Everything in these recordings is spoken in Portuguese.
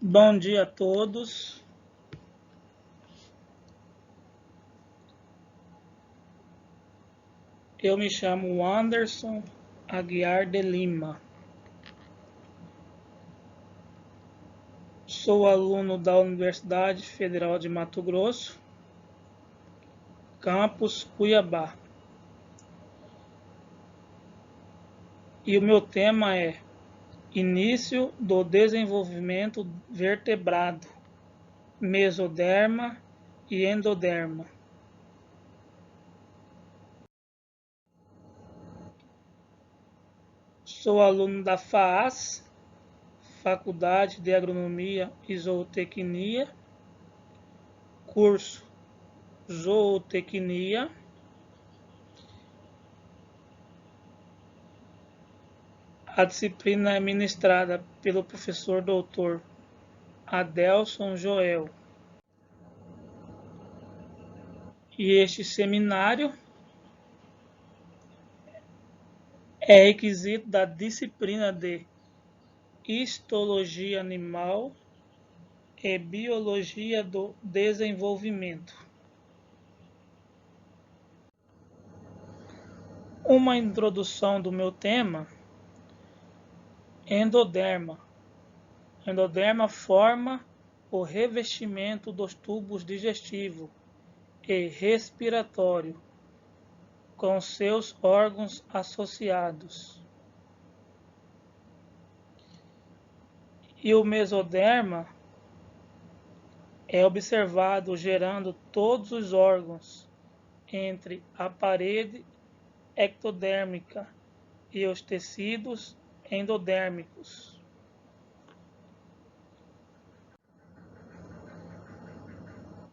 Bom dia a todos. Eu me chamo Anderson Aguiar de Lima. Sou aluno da Universidade Federal de Mato Grosso, campus Cuiabá. E o meu tema é Início do desenvolvimento vertebrado, mesoderma e endoderma. Sou aluno da FAAS, Faculdade de Agronomia e Zootecnia, curso Zootecnia. A disciplina é ministrada pelo professor Dr. Adelson Joel. E este seminário é requisito da disciplina de Histologia Animal e Biologia do Desenvolvimento. Uma introdução do meu tema: endoderma. Endoderma forma o revestimento dos tubos digestivo e respiratório com seus órgãos associados. E o mesoderma é observado gerando todos os órgãos entre a parede ectodérmica e os tecidos endodérmicos.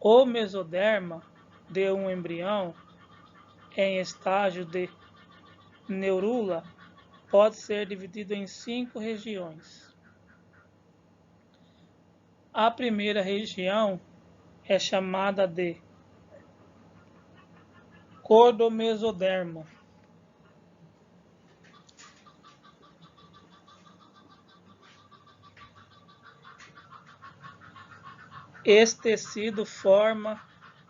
O mesoderma de um embrião em estágio de neurula pode ser dividido em 5 regiões. A primeira região é chamada de cordomesoderma. Esse tecido forma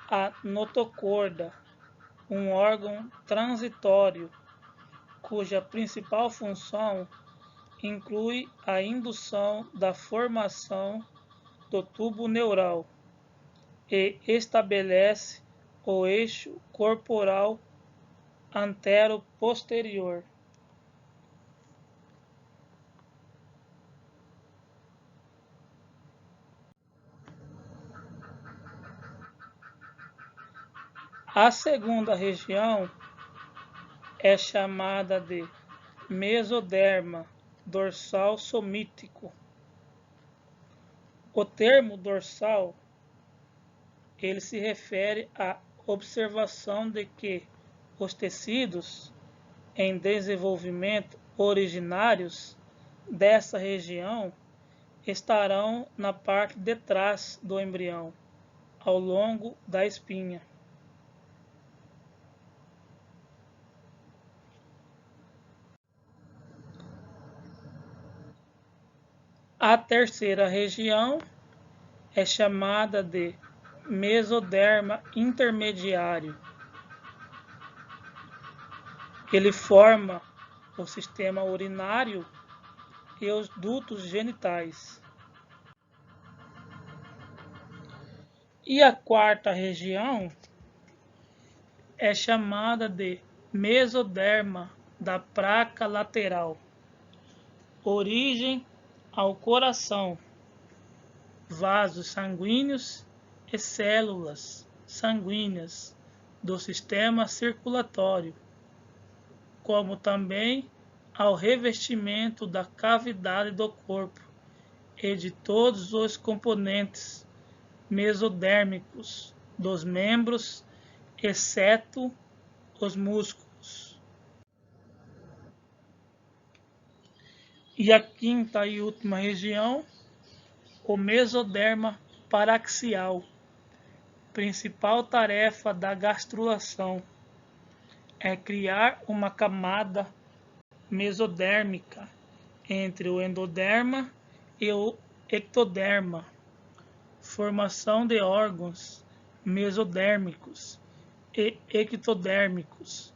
a notocorda, um órgão transitório, cuja principal função inclui a indução da formação do tubo neural e estabelece o eixo corporal antero-posterior. A segunda região é chamada de mesoderma dorsal somítico. O termo dorsal ele se refere à observação de que os tecidos em desenvolvimento originários dessa região estarão na parte de trás do embrião, ao longo da espinha. A terceira região é chamada de mesoderma intermediário. Ele forma o sistema urinário e os dutos genitais. E a quarta região é chamada de mesoderma da placa lateral. Origem ao coração, vasos sanguíneos e células sanguíneas do sistema circulatório, como também ao revestimento da cavidade do corpo e de todos os componentes mesodérmicos dos membros, exceto os músculos. E a quinta e última região, o mesoderma paraxial. Principal tarefa da gastrulação é criar uma camada mesodérmica entre o endoderma e o ectoderma, formação de órgãos mesodérmicos e ectodérmicos,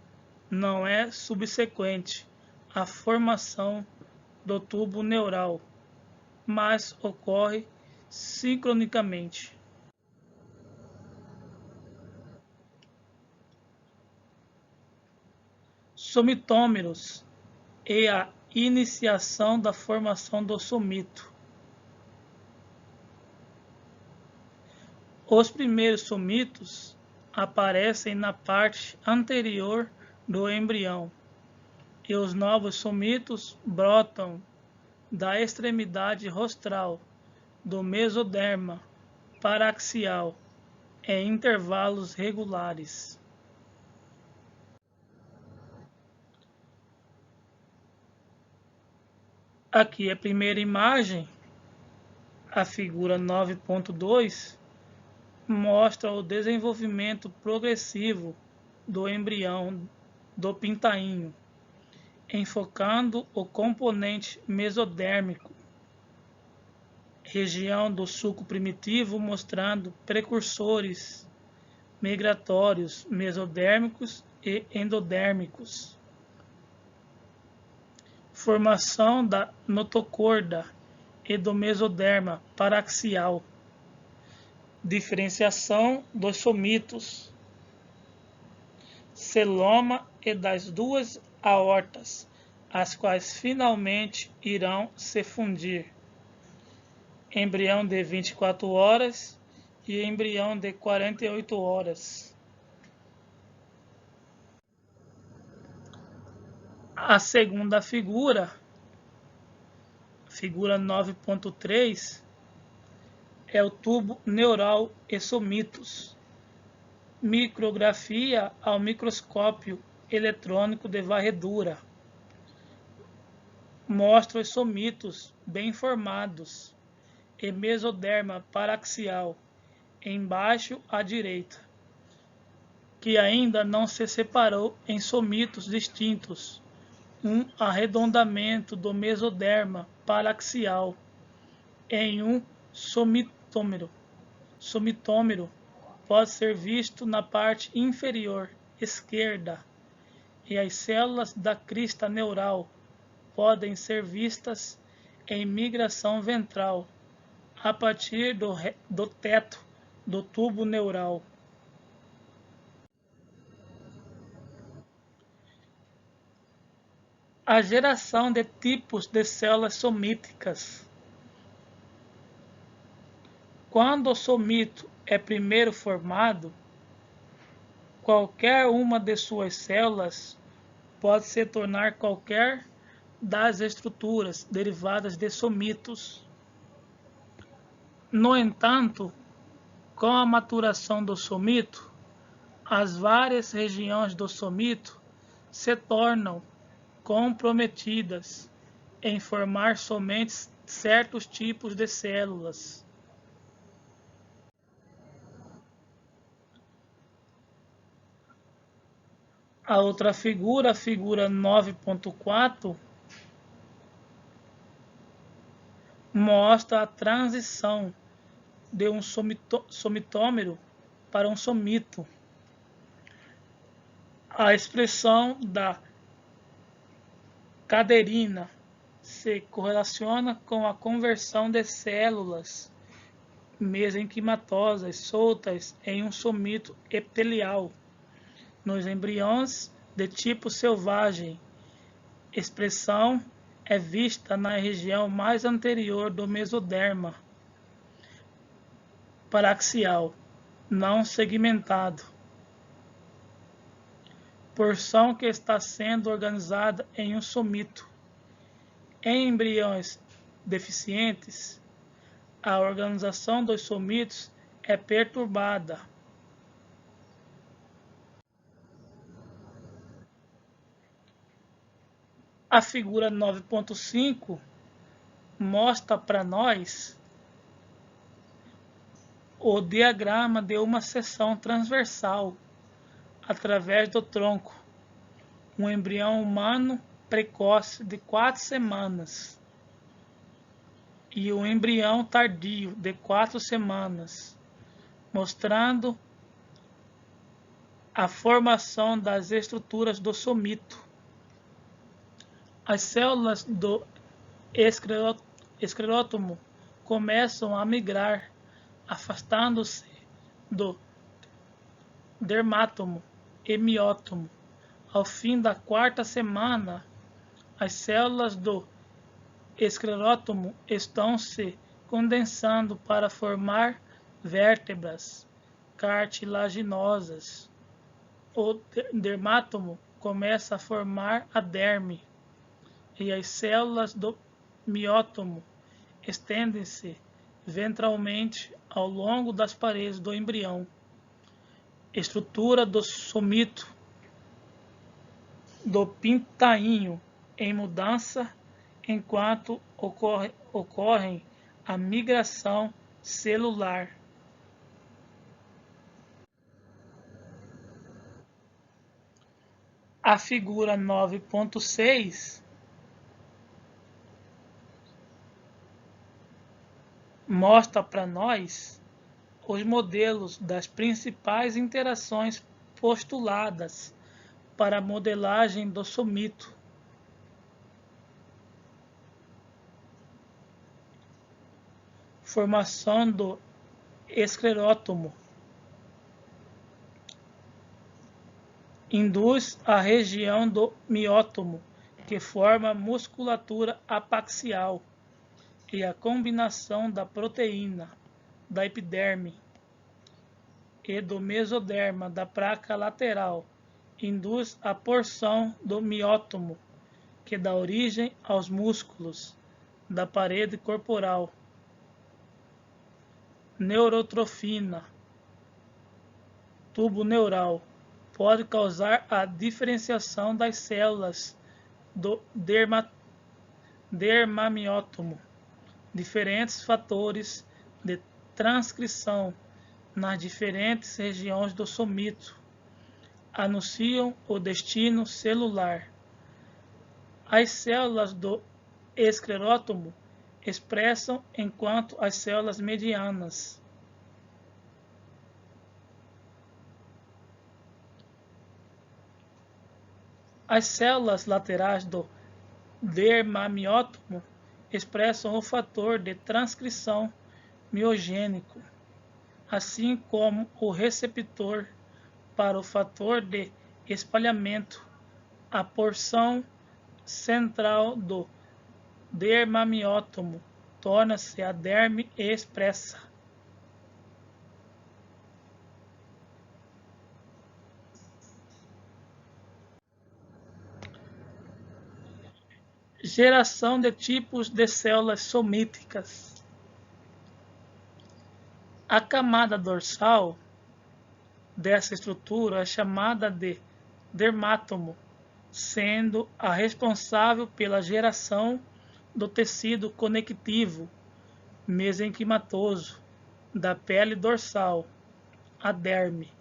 não é subsequente à formação do tubo neural, mas ocorre sincronicamente. Somitômeros e a iniciação da formação do somito. Os primeiros somitos aparecem na parte anterior do embrião e os novos somitos brotam da extremidade rostral do mesoderma paraxial em intervalos regulares. Aqui a primeira imagem, a figura 9.2, mostra o desenvolvimento progressivo do embrião do pintainho, enfocando o componente mesodérmico, região do sulco primitivo mostrando precursores migratórios mesodérmicos e endodérmicos. Formação da notocorda e do mesoderma paraxial. Diferenciação dos somitos. Celoma e das duas aortas, as quais finalmente irão se fundir. Embrião de 24 horas e embrião de 48 horas. A segunda figura, figura 9.3, é o tubo neural e somitos. Micrografia ao microscópio eletrônico de varredura. Mostra os somitos bem formados e mesoderma paraxial embaixo à direita, que ainda não se separou em somitos distintos. Um arredondamento do mesoderma paraxial em um somitômero. Somitômero pode ser visto na parte inferior esquerda e as células da crista neural podem ser vistas em migração ventral a partir do teto do tubo neural. A geração de tipos de células somíticas. Quando o somito é primeiro formado, qualquer uma de suas células pode se tornar qualquer das estruturas derivadas de somitos. No entanto, com a maturação do somito, as várias regiões do somito se tornam comprometidas em formar somente certos tipos de células. A outra figura, a figura 9.4, mostra a transição de um somitômero para um somito. A expressão da caderina se correlaciona com a conversão de células mesenquimatosas soltas em um somito epitelial nos embriões de tipo selvagem. Expressão é vista na região mais anterior do mesoderma paraxial, não segmentado. Porção que está sendo organizada em um somito. Em embriões deficientes, a organização dos somitos é perturbada. A figura 9.5 mostra para nós o diagrama de uma seção transversal através do tronco. Um embrião humano precoce de 4 semanas. e o embrião tardio de 4 semanas, mostrando a formação das estruturas do somito. As células do esclerótomo começam a migrar, afastando-se do dermátomo e miótomo. Ao fim da 4ª semana, as células do esclerótomo estão se condensando para formar vértebras cartilaginosas. O dermátomo começa a formar a derme, e as células do miótomo estendem-se ventralmente ao longo das paredes do embrião. Estrutura do somito do pintainho em mudança enquanto ocorre a migração celular. A figura 9.6 mostra para nós os modelos das principais interações postuladas para a modelagem do somito. Formação do esclerótomo induz a região do miótomo, que forma musculatura apaxial, e a combinação da proteína da epiderme e do mesoderma da placa lateral induz a porção do miótomo, que dá origem aos músculos da parede corporal. Neurotrofina, tubo neural, pode causar a diferenciação das células do dermamiótomo. Diferentes fatores de transcrição nas diferentes regiões do somito anunciam o destino celular. As células do esclerótomo expressam enquanto as células medianas. As células laterais do dermamiótomo expressam o fator de transcrição miogênico, assim como o receptor para o fator de espalhamento. A porção central do dermamiótomo torna-se a derme expressa. Geração de tipos de células somíticas. A camada dorsal dessa estrutura é chamada de dermátomo, sendo a responsável pela geração do tecido conectivo mesenquimatoso da pele dorsal, a derme.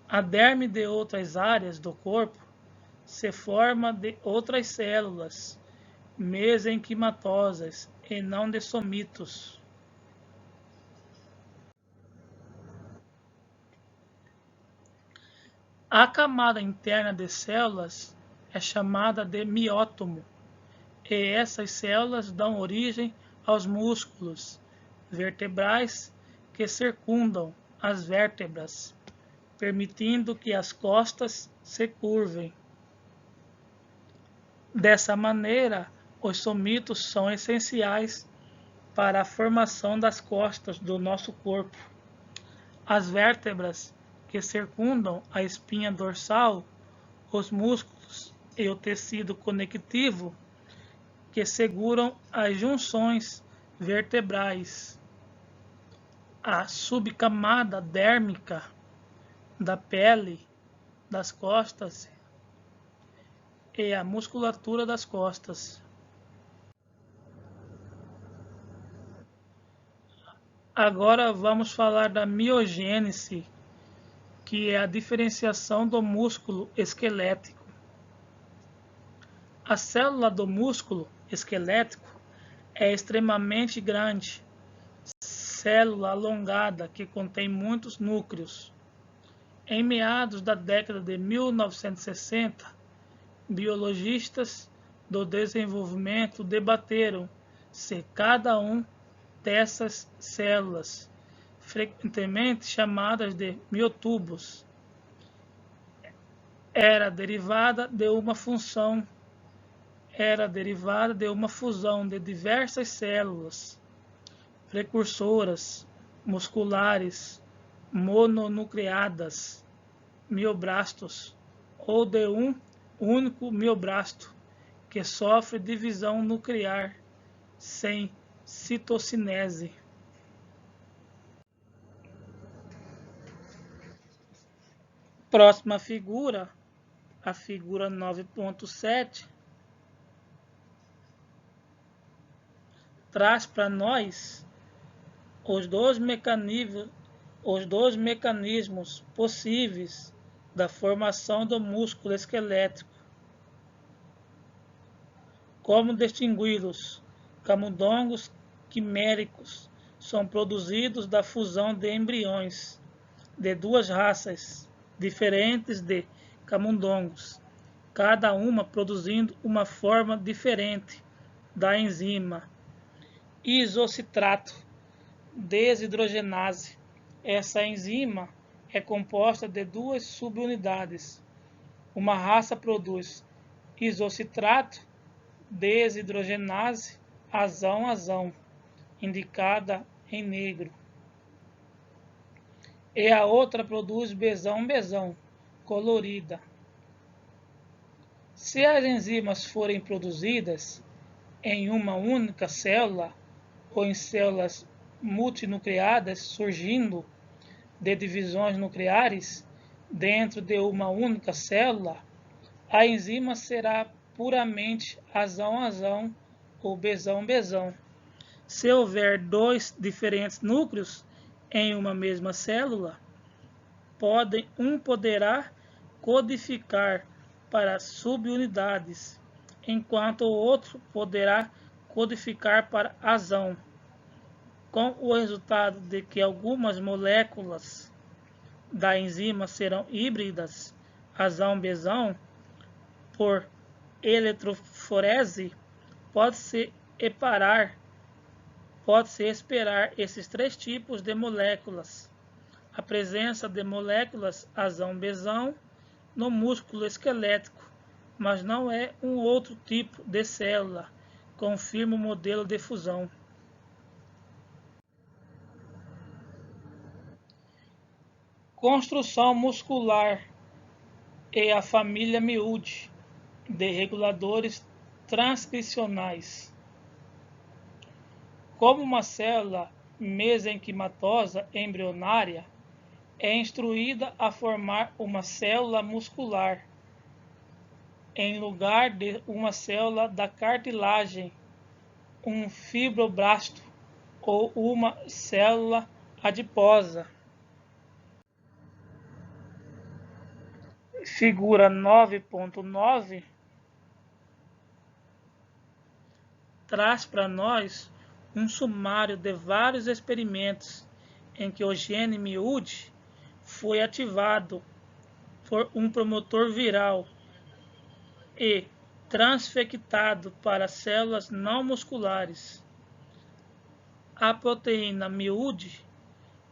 A derme de outras áreas do corpo se forma de outras células mesenquimatosas e não de somitos. A camada interna de células é chamada de miótomo, e essas células dão origem aos músculos vertebrais que circundam as vértebras, permitindo que as costas se curvem. Dessa maneira, os somitos são essenciais para a formação das costas do nosso corpo. As vértebras que circundam a espinha dorsal, os músculos e o tecido conectivo que seguram as junções vertebrais. A subcamada dérmica da pele das costas e a musculatura das costas. Agora vamos falar da miogênese, que é a diferenciação do músculo esquelético. A célula do músculo esquelético é extremamente grande, célula alongada que contém muitos núcleos. Em meados da década de 1960, biologistas do desenvolvimento debateram se cada um dessas células, frequentemente chamadas de miotubos, era derivada de uma fusão de diversas células precursoras musculares mononucleadas, mioblastos, ou de um único mioblasto que sofre divisão nuclear sem citocinese. Próxima figura, a figura 9.7, traz para nós os dois mecanismos possíveis da formação do músculo esquelético. Como distingui-los? Camundongos quiméricos são produzidos da fusão de embriões de duas raças diferentes de camundongos, cada uma produzindo uma forma diferente da enzima isocitrato desidrogenase. Essa enzima é composta de duas subunidades. Uma raça produz isocitrato desidrogenase azão, indicada em negro, e a outra produz besão, colorida. Se as enzimas forem produzidas em uma única célula ou em células multinucleadas surgindo de divisões nucleares dentro de uma única célula, a enzima será puramente azão ou besão. Se houver dois diferentes núcleos em uma mesma célula, poderá codificar para subunidades, enquanto o outro poderá codificar para azão, com o resultado de que algumas moléculas da enzima serão híbridas azão-besão. Por eletroforese, pode-se esperar esses três tipos de moléculas: a presença de moléculas azão-besão no músculo esquelético, mas não é um outro tipo de célula, confirma o modelo de fusão. Construção muscular e a família miúde de reguladores transcricionais. Como uma célula mesenquimatosa embrionária é instruída a formar uma célula muscular em lugar de uma célula da cartilagem, um fibroblasto ou uma célula adiposa. Figura 9.9 traz para nós um sumário de vários experimentos em que o gene miúde foi ativado por um promotor viral e transfectado para células não musculares. A proteína miúde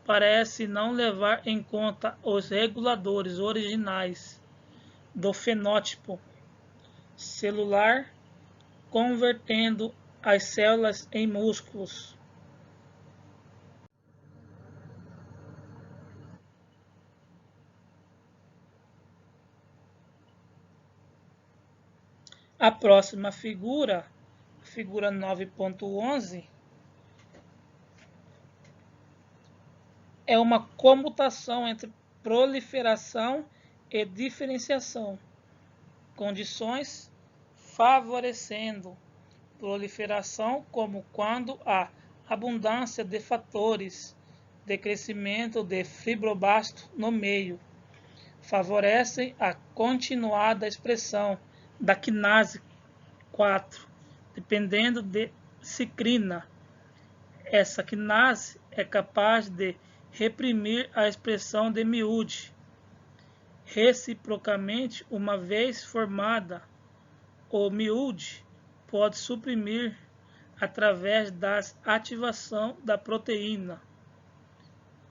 parece não levar em conta os reguladores originais do fenótipo celular, convertendo as células em músculos. A próxima figura, figura 9.11, é uma comutação entre proliferação e diferenciação, condições favorecendo proliferação, como quando há abundância de fatores de crescimento de fibroblasto no meio, favorecem a continuada expressão da quinase 4, dependendo de cicrina. Essa quinase é capaz de reprimir a expressão de miúde. Reciprocamente, uma vez formada, o miúde pode suprimir através da ativação da proteína.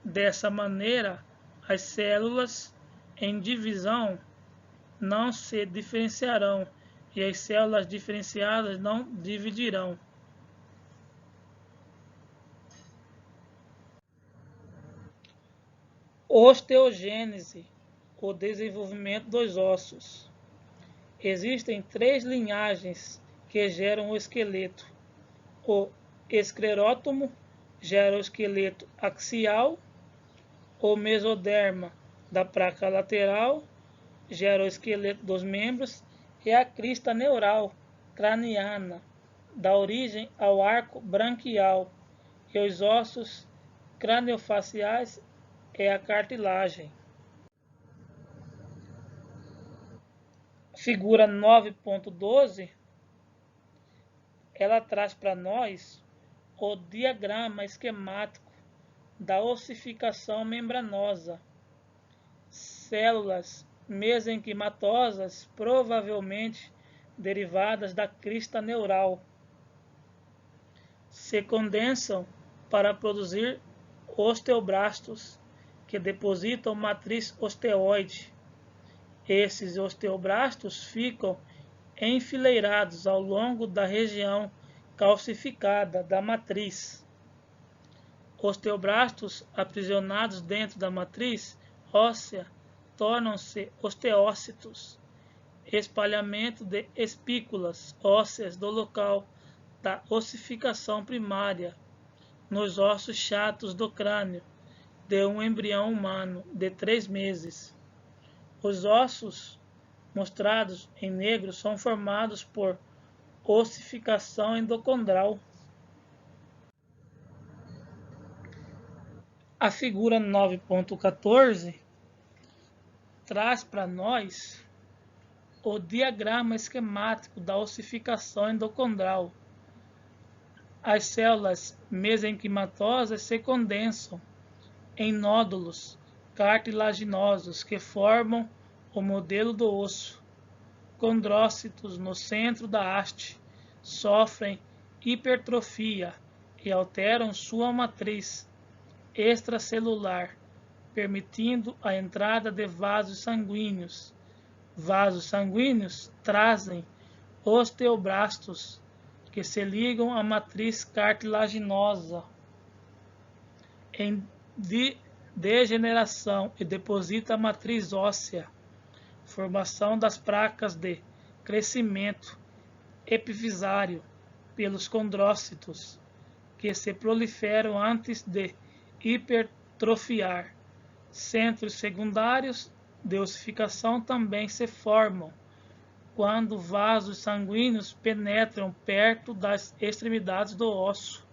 Dessa maneira, as células em divisão não se diferenciarão e as células diferenciadas não dividirão. Osteogênese, o desenvolvimento dos ossos. Existem 3 linhagens que geram o esqueleto. O esclerótomo gera o esqueleto axial, o mesoderma da placa lateral gera o esqueleto dos membros e a crista neural craniana dá origem ao arco branquial e os ossos craniofaciais é a cartilagem. Figura 9.12, ela traz para nós o diagrama esquemático da ossificação membranosa. Células mesenquimatosas, provavelmente derivadas da crista neural, se condensam para produzir osteoblastos, que depositam matriz osteoide. Esses osteoblastos ficam enfileirados ao longo da região calcificada da matriz. Osteoblastos aprisionados dentro da matriz óssea tornam-se osteócitos. Espalhamento de espículas ósseas do local da ossificação primária nos ossos chatos do crânio de um embrião humano de 3 meses. Os ossos mostrados em negro são formados por ossificação endocondral. A figura 9.14 traz para nós o diagrama esquemático da ossificação endocondral. As células mesenquimatosas se condensam em nódulos cartilaginosos que formam o modelo do osso. Condrócitos no centro da haste sofrem hipertrofia e alteram sua matriz extracelular, permitindo a entrada de vasos sanguíneos. Vasos sanguíneos trazem osteoblastos, que se ligam à matriz cartilaginosa em degeneração e deposita a matriz óssea. Formação das placas de crescimento epifisário pelos condrócitos, que se proliferam antes de hipertrofiar. Centros secundários de ossificação também se formam quando vasos sanguíneos penetram perto das extremidades do osso.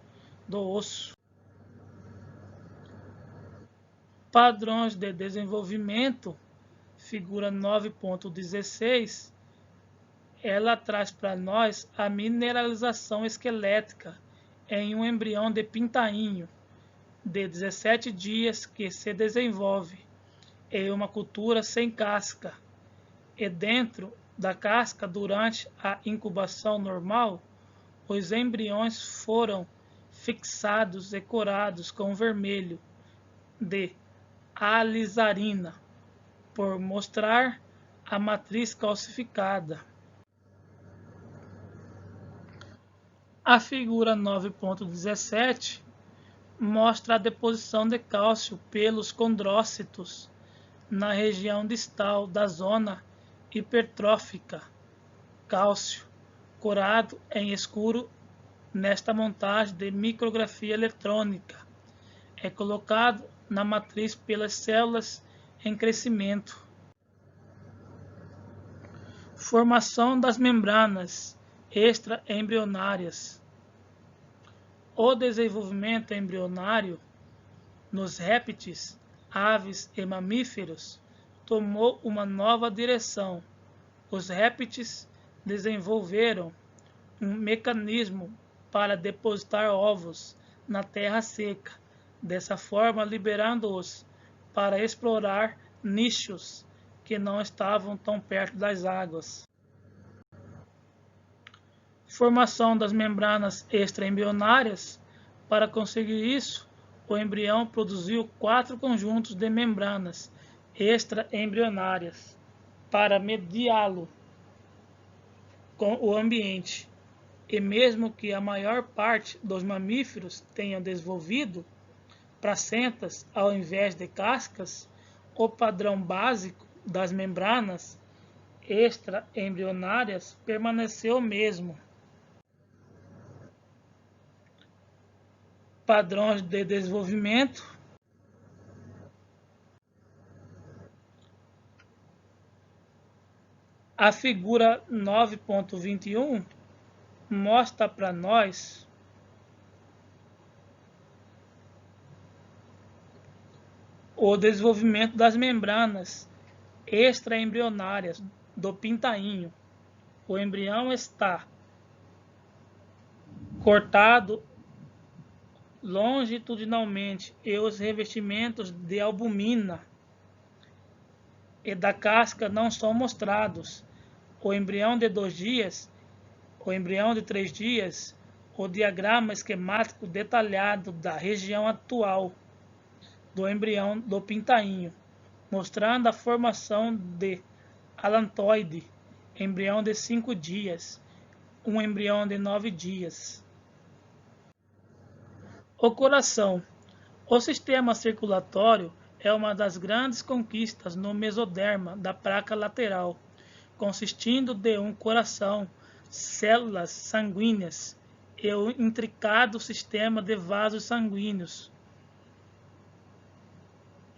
Padrões de desenvolvimento, figura 9.16, ela traz para nós a mineralização esquelética em um embrião de pintainho de 17 dias que se desenvolve em uma cultura sem casca e dentro da casca. Durante a incubação normal, os embriões foram fixados e corados com vermelho de alizarina, por mostrar a matriz calcificada. A figura 9.17 mostra a deposição de cálcio pelos condrócitos na região distal da zona hipertrófica. Cálcio corado em escuro nesta montagem de micrografia eletrônica é colocado na matriz pelas células em crescimento. Formação das membranas extraembrionárias. O desenvolvimento embrionário nos répteis, aves e mamíferos tomou uma nova direção. Os répteis desenvolveram um mecanismo para depositar ovos na terra seca, dessa forma liberando-os para explorar nichos que não estavam tão perto das águas. Formação das membranas extraembrionárias. Para conseguir isso, o embrião produziu 4 conjuntos de membranas extraembrionárias para mediá-lo com o ambiente. E mesmo que a maior parte dos mamíferos tenham desenvolvido placentas ao invés de cascas, o padrão básico das membranas extraembrionárias permaneceu o mesmo. Padrões de desenvolvimento. A figura 9.21 mostra para nós o desenvolvimento das membranas extraembrionárias do pintainho. O embrião está cortado longitudinalmente e os revestimentos de albumina e da casca não são mostrados. O embrião de 2 dias, o embrião de 3 dias, o diagrama esquemático detalhado da região atual do embrião do pintainho, mostrando a formação de alantoide, embrião de 5 dias, um embrião de 9 dias. O coração. O sistema circulatório é uma das grandes conquistas no mesoderma da placa lateral, consistindo de um coração, células sanguíneas e um intricado sistema de vasos sanguíneos.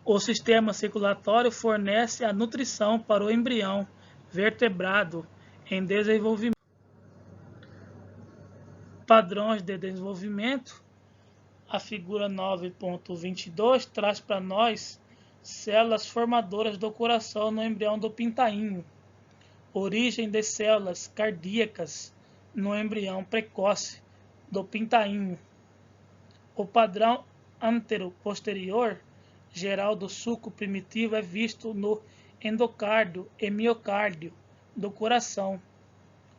O sistema circulatório fornece a nutrição para o embrião vertebrado em desenvolvimento. Padrões de desenvolvimento. A figura 9.22 traz para nós células formadoras do coração no embrião do pintainho. Origem de células cardíacas no embrião precoce do pintainho. O padrão antero-posterior geral do suco primitivo é visto no endocárdio e miocárdio do coração.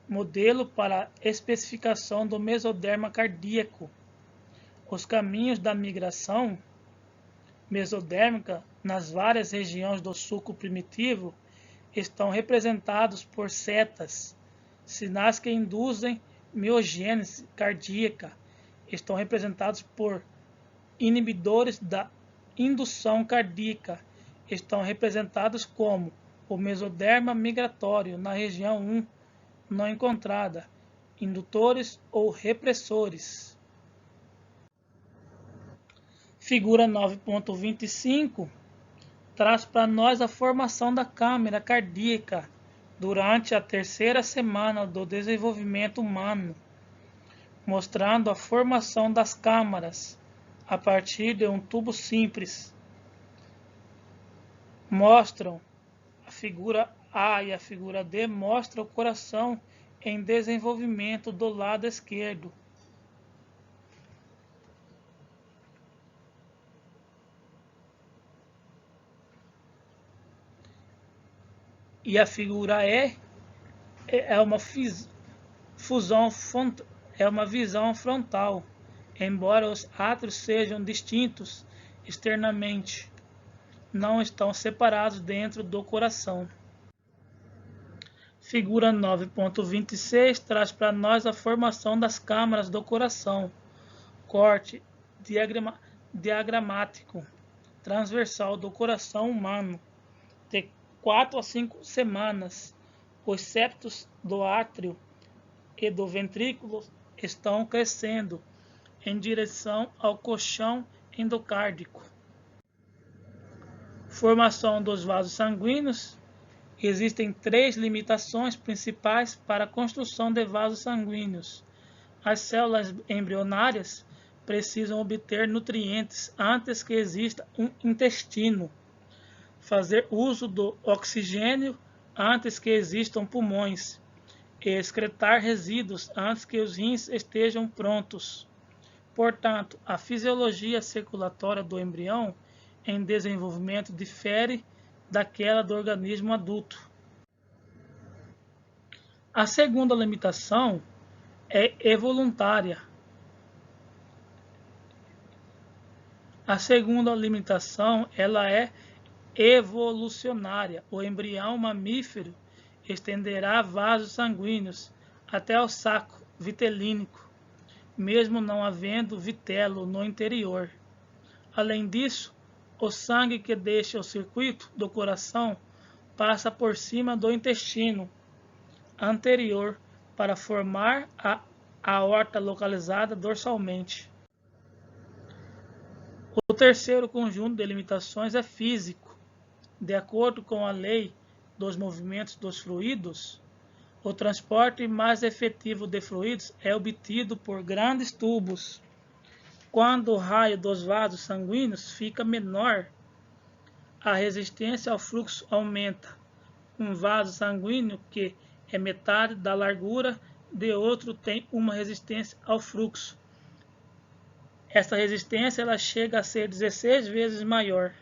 Modelo para especificação do mesoderma cardíaco. Os caminhos da migração mesodérmica nas várias regiões do suco primitivo estão representados por setas. Sinais que induzem miogênese cardíaca estão representados por inibidores da indução cardíaca. Estão representados como o mesoderma migratório na região 1 não encontrada, indutores ou repressores. Figura 9.25 traz para nós a formação da câmara cardíaca durante a 3ª semana do desenvolvimento humano, mostrando a formação das câmaras a partir de um tubo simples. Mostram a figura A e a figura D mostra o coração em desenvolvimento do lado esquerdo. E a figura E é uma visão frontal, embora os átrios sejam distintos externamente, não estão separados dentro do coração. Figura 9.26 traz para nós a formação das câmaras do coração. Corte diagramático transversal do coração humano, de 4 a 5 semanas. Os septos do átrio e do ventrículo estão crescendo em direção ao colchão endocárdico. Formação dos vasos sanguíneos. Existem 3 limitações principais para a construção de vasos sanguíneos. As células embrionárias precisam obter nutrientes antes que exista um intestino, fazer uso do oxigênio antes que existam pulmões e excretar resíduos antes que os rins estejam prontos. Portanto, a fisiologia circulatória do embrião em desenvolvimento difere daquela do organismo adulto. A segunda limitação é evoluntária. A segunda limitação, ela é evolucionária. O embrião mamífero estenderá vasos sanguíneos até o saco vitelínico, mesmo não havendo vitelo no interior. Além disso, o sangue que deixa o circuito do coração passa por cima do intestino anterior para formar a aorta localizada dorsalmente. O terceiro conjunto de limitações é físico. De acordo com a lei dos movimentos dos fluidos, o transporte mais efetivo de fluidos é obtido por grandes tubos. Quando o raio dos vasos sanguíneos fica menor, a resistência ao fluxo aumenta. Um vaso sanguíneo que é metade da largura de outro tem uma resistência ao fluxo. Essa resistência ela chega a ser 16 vezes maior.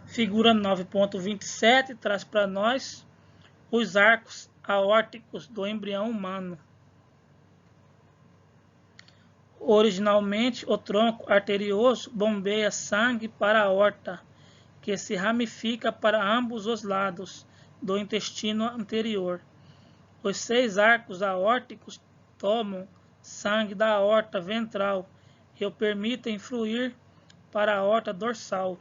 Figura 9.27 traz para nós os arcos aórticos do embrião humano. Originalmente, o tronco arterioso bombeia sangue para a aorta, que se ramifica para ambos os lados do intestino anterior. Os 6 arcos aórticos tomam sangue da aorta ventral e o permitem fluir para a aorta dorsal.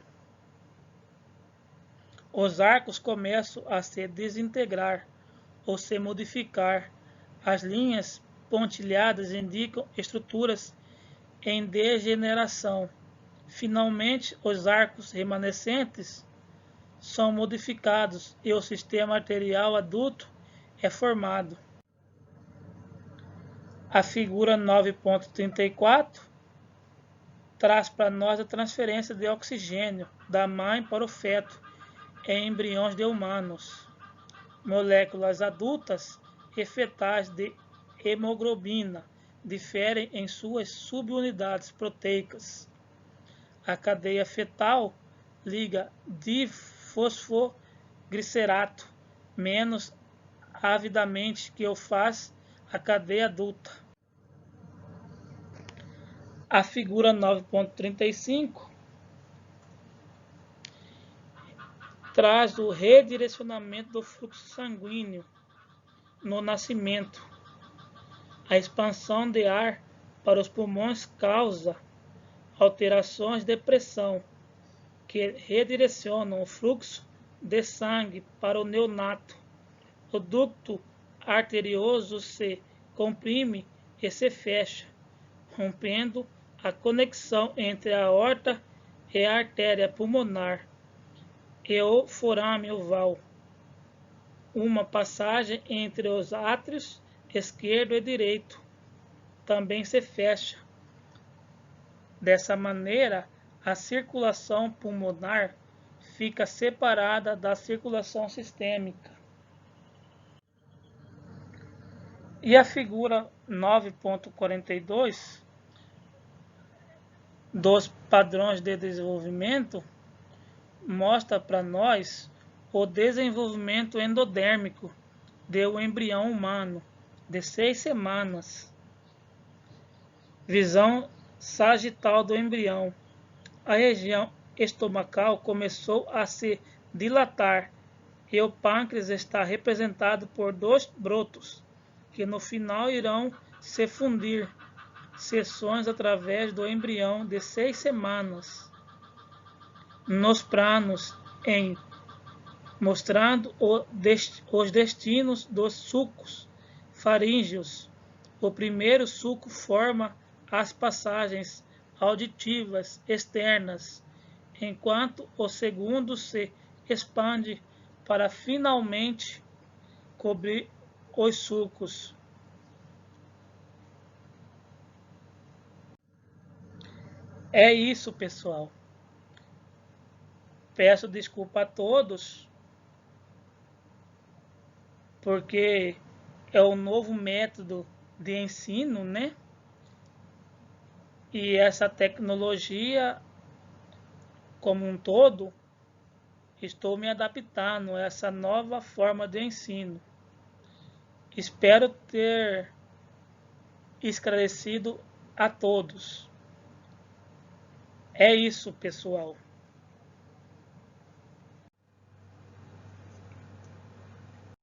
Os arcos começam a se desintegrar ou se modificar. As linhas pontilhadas indicam estruturas em degeneração. Finalmente, os arcos remanescentes são modificados e o sistema arterial adulto é formado. A figura 9.34 traz para nós a transferência de oxigênio da mãe para o feto em embriões de humanos. Moléculas adultas e fetais de hemoglobina diferem em suas subunidades proteicas. A cadeia fetal liga difosfoglicerato menos avidamente que o faz a cadeia adulta. A figura 9.35 traz o redirecionamento do fluxo sanguíneo no nascimento. A expansão de ar para os pulmões causa alterações de pressão que redirecionam o fluxo de sangue para o neonato. O ducto arterioso se comprime e se fecha, rompendo a conexão entre a aorta e a artéria pulmonar e o forame oval. Uma passagem entre os átrios esquerdo e direito também se fecha. Dessa maneira, a circulação pulmonar fica separada da circulação sistêmica. E a figura 9.42 dos padrões de desenvolvimento mostra para nós o desenvolvimento endodérmico do embrião humano de 6 semanas. Visão sagital do embrião. A região estomacal começou a se dilatar e o pâncreas está representado por 2 brotos, que no final irão se fundir, seções através do embrião de 6 semanas. Nos planos mostrando os destinos dos sucos faríngeos. O primeiro suco forma as passagens auditivas externas, enquanto o segundo se expande para finalmente cobrir os sulcos. É isso, pessoal. Peço desculpa a todos porque é o novo método de ensino, né? E essa tecnologia, como um todo, estou me adaptando a essa nova forma de ensino. Espero ter esclarecido a todos. É isso, pessoal.